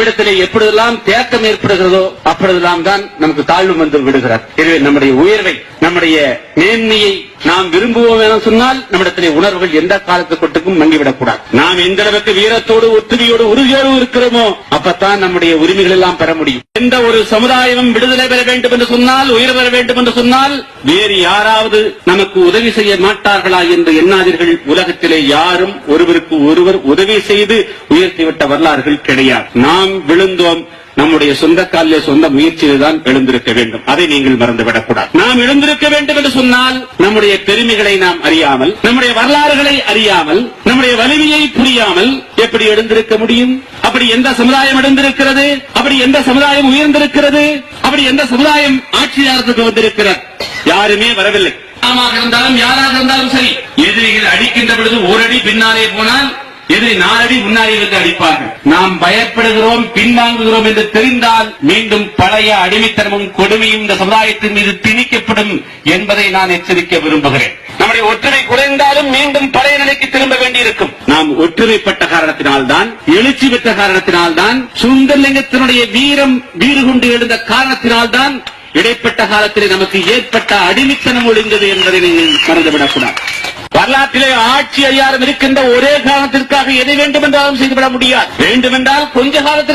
நம்மிடத்திலே எப்பொழுதெல்லாம் தேக்கம் ஏற்படுகிறதோ அப்பொழுதெல்லாம் தான் நமக்கு தாழ்வு வந்து விடுகிறார். எனவே நம்முடைய உயர்வை, நம்முடைய மேன்மையை நாம் விரும்புவோம் என சொன்னால் நம்மிடத்திலே உணர்வுகள் எந்த காலத்துக்கும் மங்கிவிடக்கூடாது. நாம் எந்த அளவுக்கு வீரத்தோடு, ஒத்துமையோடு, உறுதியோடு இருக்கிறோமோ அப்பத்தான் நம்முடைய உரிமைகள் எல்லாம் பெற முடியும். எந்த ஒரு சமுதாயமும் விடுதலை பெற வேண்டும் என்று சொன்னால், உயர் பெற வேண்டும் என்று சொன்னால் வேறு யாராவது நமக்கு உதவி செய்ய மாட்டார்களா என்று எண்ணாதீர்கள். உலகத்திலே யாரும் ஒருவருக்கு ஒருவர் உதவி செய்து உயர்த்திவிட்ட வரலாறுகள் கிடையாது. நாம் விழுந்தோம், நம்முடைய சொந்த காலிலே, சொந்த முயற்சியில் தான் எழுந்திருக்க வேண்டும். அதை நீங்கள் மறந்துவிடக்கூடாது. நாம் எழுந்திருக்க வேண்டும் என்று சொன்னால் நம்முடைய பெருமைகளை நாம் அறியாமல், நம்முடைய வரலாறுகளை அறியாமல், நம்முடைய வலிமையை புரியாமல் எப்படி எழுந்திருக்க முடியும்? அப்படி எந்த சமுதாயம் எழுந்திருக்கிறது? அப்படி எந்த சமுதாயம் உயர்ந்திருக்கிறது? அப்படி எந்த சமுதாயம் ஆட்சியாளருக்கு வந்திருக்கிறது? யாருமே வரவில்லை. நாமாக இருந்தாலும் யாராக இருந்தாலும் சரி, எதிரிகள் அடிக்கின்ற பொழுது ஒரு அடி பின்னாலே போனால் எதிரி 4 அடி முன்னாடி வந்து அடிப்பார்கள். நாம் பயப்படுகிறோம், பின்வாங்குகிறோம் என்று தெரிந்தால் மீண்டும் பழைய அடிமைத்தனமும் கொடுமையும் இந்த சமுதாயத்தின் மீது திணிக்கப்படும் என்பதை நான் எச்சரிக்க விரும்புகிறேன். நம்முடைய ஒற்றுமை குறைந்தாலும் மீண்டும் பழைய நிலைக்கு திரும்ப வேண்டியிருக்கும். நாம் ஒற்றுமைப்பட்ட காரணத்தினால்தான், எழுச்சி பெற்ற காரணத்தினால்தான், சுந்தரலிங்கத்தினுடைய வீறு கொண்டு எழுந்த காரணத்தினால்தான் இடைப்பட்ட காலத்திலே நமக்கு ஏற்பட்ட அடிமைத்தனம் ஒழிந்தது என்பதை நீங்கள் மறந்துவிடக்கூடாது. வரலாற்றிலே ஆட்சி அதிகாரம் இருக்கின்ற ஒரே காரணத்திற்காக எதை வேண்டுமென்றாலும் செய்துவிட முடியாது. வேண்டுமென்றால் கொஞ்ச காலத்திற்கு